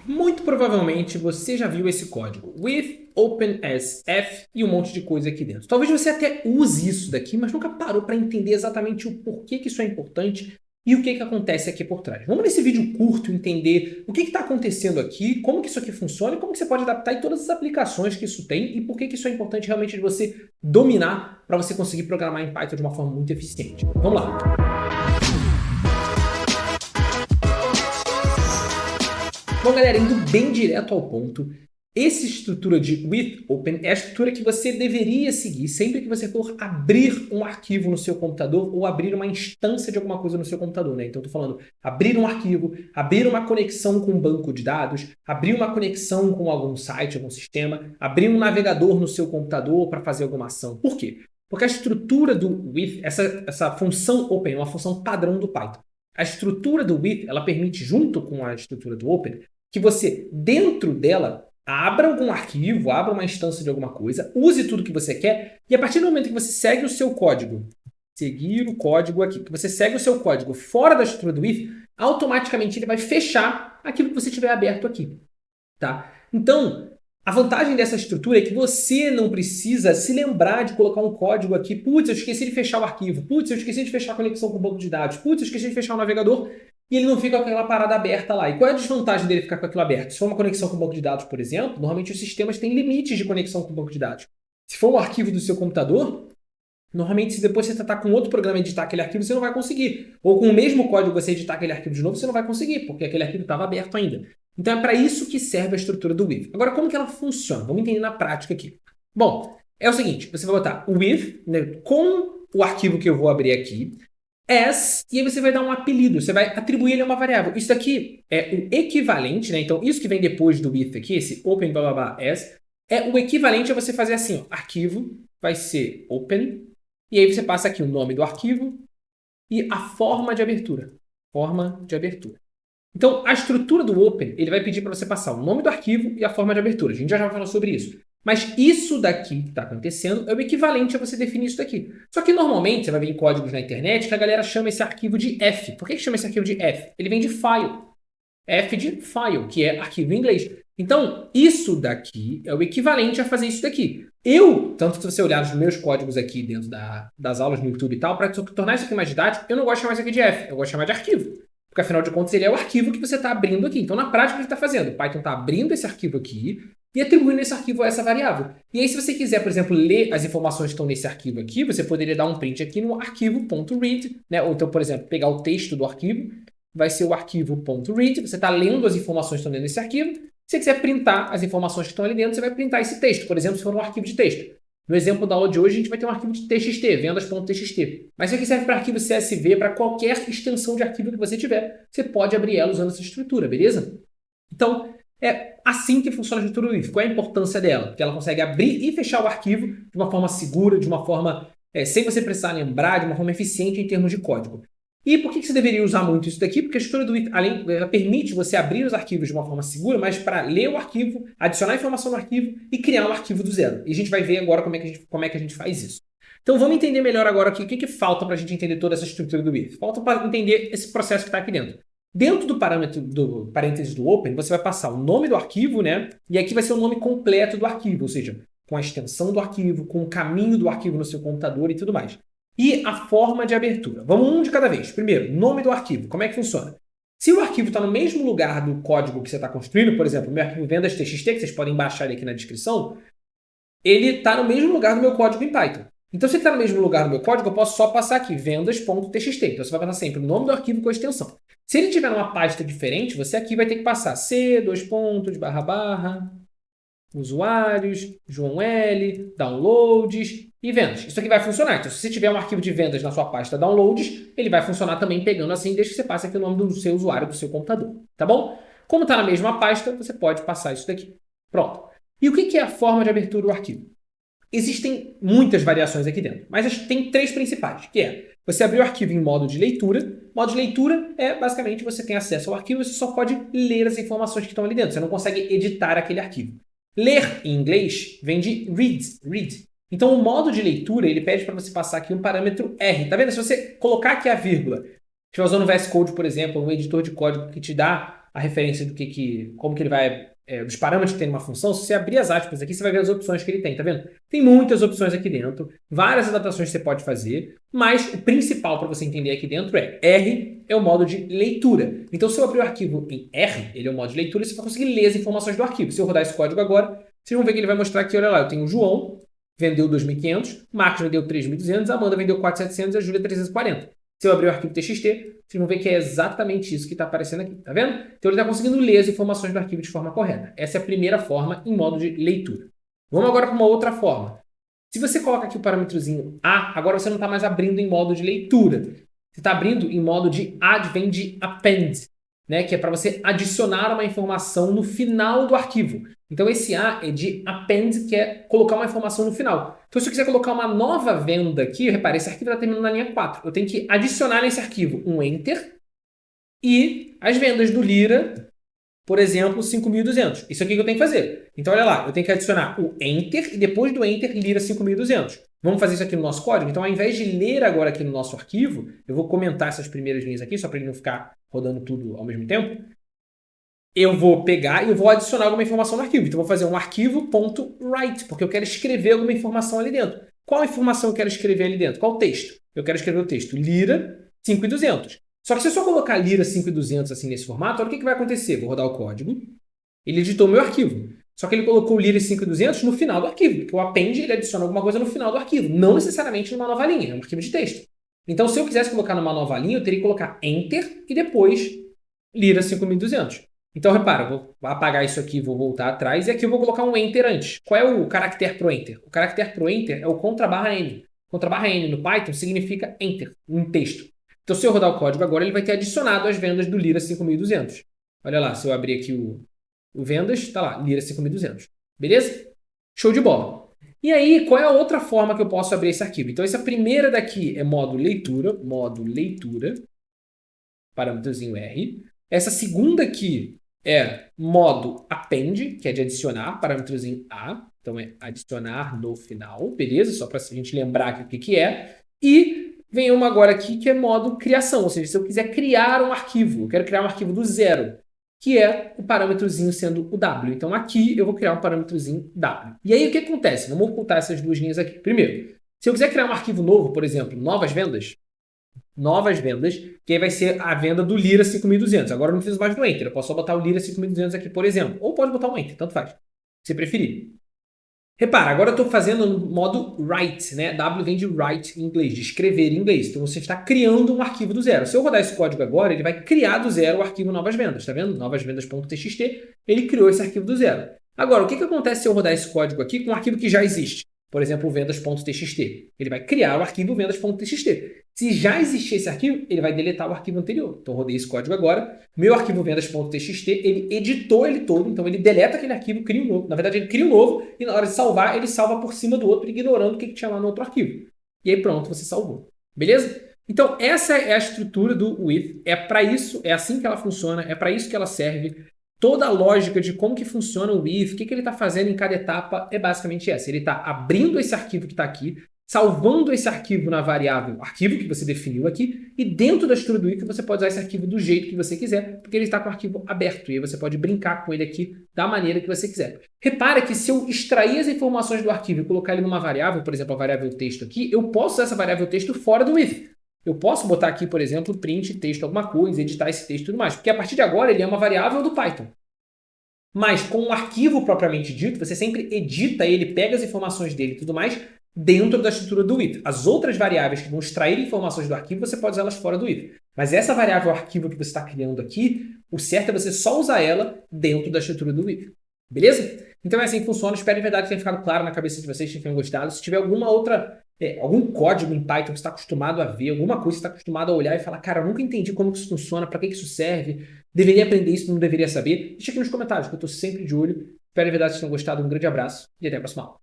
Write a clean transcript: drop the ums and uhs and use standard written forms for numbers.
Muito provavelmente você já viu esse código with open as f e um monte de coisa aqui dentro. Talvez você até use isso daqui, mas nunca parou para entender exatamente o porquê que isso é importante e o que que acontece aqui por trás. Vamos nesse vídeo curto entender o que está acontecendo aqui, como que isso aqui funciona e como que você pode adaptar em todas as aplicações que isso tem e por que que isso é importante realmente de você dominar para você conseguir programar em Python de uma forma muito eficiente. Vamos lá! Bom, galera, indo bem direto ao ponto, essa estrutura de with open é a estrutura que você deveria seguir sempre que você for abrir um arquivo no seu computador ou abrir uma instância de alguma coisa no seu computador, né? Então, eu tô falando abrir um arquivo, abrir uma conexão com um banco de dados, abrir uma conexão com algum site, algum sistema, abrir um navegador no seu computador para fazer alguma ação. Por quê? Porque a estrutura do with, essa função open é uma função padrão do Python. A estrutura do with, ela permite, junto com a estrutura do open, que você, dentro dela, abra algum arquivo, abra uma instância de alguma coisa, use tudo que você quer, e a partir do momento que você segue o seu código, seguir o código aqui, que você segue o seu código fora da estrutura do if, automaticamente ele vai fechar aquilo que você tiver aberto aqui. Tá? Então, a vantagem dessa estrutura é que você não precisa se lembrar de colocar um código aqui. Putz, eu esqueci de fechar o arquivo. Putz, eu esqueci de fechar a conexão com o banco de dados. Putz, eu esqueci de fechar o navegador. E ele não fica com aquela parada aberta lá. E qual é a desvantagem dele ficar com aquilo aberto? Se for uma conexão com o banco de dados, por exemplo, normalmente os sistemas têm limites de conexão com o banco de dados. Se for um arquivo do seu computador, normalmente se depois você tentar com outro programa editar aquele arquivo, você não vai conseguir. Ou com o mesmo código você editar aquele arquivo de novo, você não vai conseguir, porque aquele arquivo estava aberto ainda. Então é para isso que serve a estrutura do with. Agora, como que ela funciona? Vamos entender na prática aqui. Bom, é o seguinte, você vai botar o with, né, com o arquivo que eu vou abrir aqui, as, e aí você vai dar um apelido, você vai atribuir ele a uma variável. Isso aqui é o equivalente, né? Então, isso que vem depois do with aqui, esse open blá blá blá as, é o equivalente a você fazer assim, ó, arquivo vai ser open, e aí você passa aqui o nome do arquivo e a forma de abertura. Forma de abertura. Então, a estrutura do open, ele vai pedir para você passar o nome do arquivo e a forma de abertura. A gente já falou sobre isso. Mas isso daqui que está acontecendo é o equivalente a você definir isso daqui. Só que normalmente você vai ver em códigos na internet que a galera chama esse arquivo de F. Por que chama esse arquivo de F? Ele vem de file. F de file, que é arquivo em inglês. Então, isso daqui é o equivalente a fazer isso daqui. Tanto que se você olhar os meus códigos aqui dentro das aulas no YouTube e tal, para tornar isso aqui mais didático, eu não gosto de chamar isso aqui de F, eu gosto de chamar de arquivo. Porque afinal de contas ele é o arquivo que você está abrindo aqui. Então, na prática, o que ele está fazendo? O Python está abrindo esse arquivo aqui e atribuindo esse arquivo a essa variável. E aí, se você quiser, por exemplo, ler as informações que estão nesse arquivo aqui, você poderia dar um print aqui no arquivo.read, né? Ou então, por exemplo, pegar o texto do arquivo, vai ser o arquivo.read, você está lendo as informações que estão dentro desse arquivo. Se você quiser printar as informações que estão ali dentro, você vai printar esse texto, por exemplo, se for um arquivo de texto. No exemplo da aula de hoje, a gente vai ter um arquivo de txt, vendas.txt. Mas isso aqui serve para arquivo CSV, para qualquer extensão de arquivo que você tiver. Você pode abrir ela usando essa estrutura, beleza? Então, é assim que funciona a estrutura do if. Qual é a importância dela? Porque ela consegue abrir e fechar o arquivo de uma forma segura, de uma forma sem você precisar lembrar, de uma forma eficiente em termos de código. E por que você deveria usar muito isso daqui? Porque a estrutura do if, ela permite você abrir os arquivos de uma forma segura, mas para ler o arquivo, adicionar informação no arquivo e criar um arquivo do zero. E a gente vai ver agora como é que a gente faz isso. Então vamos entender melhor agora aqui o que falta para a gente entender toda essa estrutura do if. Falta para entender esse processo que está aqui dentro. Dentro do parênteses do open, você vai passar o nome do arquivo, né? E aqui vai ser o nome completo do arquivo, ou seja, com a extensão do arquivo, com o caminho do arquivo no seu computador e tudo mais. E a forma de abertura. Vamos um de cada vez. Primeiro, nome do arquivo. Como é que funciona? Se o arquivo está no mesmo lugar do código que você está construindo, por exemplo, o meu arquivo vendas.txt, que vocês podem baixar ele aqui na descrição, ele está no mesmo lugar do meu código em Python. Então, se ele está no mesmo lugar do meu código, eu posso só passar aqui, vendas.txt. Então, você vai passar sempre o nome do arquivo com a extensão. Se ele tiver numa pasta diferente, você aqui vai ter que passar c, usuários, João L, downloads e vendas. Isso aqui vai funcionar. Então, se você tiver um arquivo de vendas na sua pasta downloads, ele vai funcionar também pegando assim, desde que você passe aqui o nome do seu usuário do seu computador. Tá bom? Como está na mesma pasta, você pode passar isso daqui. Pronto. E o que é a forma de abertura do arquivo? Existem muitas variações aqui dentro, mas tem três principais, que é você abrir o arquivo em modo de leitura. Modo de leitura é, basicamente, você tem acesso ao arquivo e você só pode ler as informações que estão ali dentro. Você não consegue editar aquele arquivo. Ler em inglês vem de read. Então, o modo de leitura, ele pede para você passar aqui um parâmetro R. Tá vendo? Se você colocar aqui a vírgula, estiver usando o VS Code, por exemplo, um editor de código que te dá a referência do como que ele vai, dos parâmetros que tem numa função, se você abrir as aspas aqui, você vai ver as opções que ele tem, tá vendo? Tem muitas opções aqui dentro, várias adaptações que você pode fazer, mas o principal para você entender aqui dentro é R é o modo de leitura. Então, se eu abrir o arquivo em R, ele é o modo de leitura, você vai conseguir ler as informações do arquivo. Se eu rodar esse código agora, vocês vão ver que ele vai mostrar aqui, olha lá, eu tenho o João, vendeu 2.500, Marcos vendeu 3.200, Amanda vendeu 4.700 e a Júlia 340. Se eu abrir o arquivo TXT, vocês vão ver que é exatamente isso que está aparecendo aqui, tá vendo? Então ele está conseguindo ler as informações do arquivo de forma correta. Essa é a primeira forma em modo de leitura. Vamos agora para uma outra forma. Se você coloca aqui o parâmetrozinho A, agora você não está mais abrindo em modo de leitura. Você está abrindo em modo de add, vem de append, né? Que é para você adicionar uma informação no final do arquivo. Então esse A é de append, que é colocar uma informação no final. Então se eu quiser colocar uma nova venda aqui, repare, esse arquivo está terminando na linha 4. Eu tenho que adicionar nesse arquivo um enter e as vendas do Lira, por exemplo, 5.200. Isso aqui que eu tenho que fazer. Então olha lá, eu tenho que adicionar o enter e depois do enter, Lira 5.200. Vamos fazer isso aqui no nosso código? Então ao invés de ler agora aqui no nosso arquivo, eu vou comentar essas primeiras linhas aqui, só para ele não ficar rodando tudo ao mesmo tempo. Eu vou pegar e eu vou adicionar alguma informação no arquivo. Então, eu vou fazer um arquivo.write, porque eu quero escrever alguma informação ali dentro. Qual informação eu quero escrever ali dentro? Qual texto? Eu quero escrever o texto Lira 5.200. Só que se eu só colocar Lira 5.200 assim nesse formato, olha o que vai acontecer. Vou rodar o código. Ele editou meu arquivo. Só que ele colocou Lira 5.200 no final do arquivo. Porque o append ele adiciona alguma coisa no final do arquivo. Não necessariamente numa nova linha. É um arquivo de texto. Então, se eu quisesse colocar numa nova linha, eu teria que colocar Enter e depois Lira 5.200. Então, repara, vou apagar isso aqui, vou voltar atrás, e aqui eu vou colocar um Enter antes. Qual é o caractere pro Enter? O caractere pro Enter é o *N. *N no Python significa Enter, um texto. Então, se eu rodar o código agora, ele vai ter adicionado as vendas do Lira 5.200. Olha lá, se eu abrir aqui o vendas, está lá, Lira 5.200. Beleza? Show de bola. E aí, qual é a outra forma que eu posso abrir esse arquivo? Então, essa primeira daqui é modo leitura, parâmetrozinho R. Essa segunda aqui é modo append, que é de adicionar, parâmetrozinho A. Então é adicionar no final, beleza? Só para a gente lembrar o que é. E vem uma agora aqui que é modo criação, ou seja, se eu quiser criar um arquivo, eu quero criar um arquivo do zero, que é o parâmetrozinho sendo o W. Então aqui eu vou criar um parâmetrozinho W. E aí o que acontece? Vamos ocultar essas duas linhas aqui. Primeiro, se eu quiser criar um arquivo novo, por exemplo, novas vendas, que aí vai ser a venda do Lira 5.200. Agora eu não preciso mais do Enter, eu posso só botar o Lira 5.200 aqui, por exemplo. Ou pode botar o Enter, tanto faz, se você preferir. Repara, agora eu estou fazendo no modo write, né? W vem de write em inglês, de escrever em inglês. Então você está criando um arquivo do zero. Se eu rodar esse código agora, ele vai criar do zero o arquivo novas vendas, tá vendo? Novasvendas.txt, ele criou esse arquivo do zero. Agora, o que acontece se eu rodar esse código aqui com um arquivo que já existe? Por exemplo, o vendas.txt. Ele vai criar o arquivo vendas.txt. Se já existir esse arquivo, ele vai deletar o arquivo anterior. Então, eu rodei esse código agora. Meu arquivo vendas.txt, ele editou ele todo. Então, ele deleta aquele arquivo, cria um novo. Na verdade, ele cria um novo e na hora de salvar, ele salva por cima do outro, ignorando o que tinha lá no outro arquivo. E aí, pronto, você salvou. Beleza? Então, essa é a estrutura do with. É para isso, é assim que ela funciona, é para isso que ela serve. Toda a lógica de como que funciona o with, o que ele está fazendo em cada etapa é basicamente essa. Ele está abrindo esse arquivo que está aqui, salvando esse arquivo na variável arquivo que você definiu aqui, e dentro da estrutura do if você pode usar esse arquivo do jeito que você quiser, porque ele está com o arquivo aberto, e aí você pode brincar com ele aqui da maneira que você quiser. Repara que se eu extrair as informações do arquivo e colocar ele numa variável, por exemplo, a variável texto aqui, eu posso usar essa variável texto fora do if. Eu posso botar aqui, por exemplo, print texto alguma coisa, editar esse texto e tudo mais, porque a partir de agora ele é uma variável do Python. Mas com o arquivo propriamente dito, você sempre edita ele, pega as informações dele e tudo mais dentro da estrutura do if. As outras variáveis que vão extrair informações do arquivo, você pode usar elas fora do if. Mas essa variável arquivo que você está criando aqui, o certo é você só usar ela dentro da estrutura do if. Beleza? Então é assim que funciona. Espero de verdade que tenha ficado claro na cabeça de vocês, que tenham gostado. Se tiver alguma outra, algum código em Python que você está acostumado a ver, alguma coisa que você está acostumado a olhar e falar, cara, eu nunca entendi como que isso funciona, para que isso serve, deveria aprender isso, não deveria saber, deixa aqui nos comentários, que eu estou sempre de olho. Espero de verdade que tenham gostado. Um grande abraço e até a próxima aula.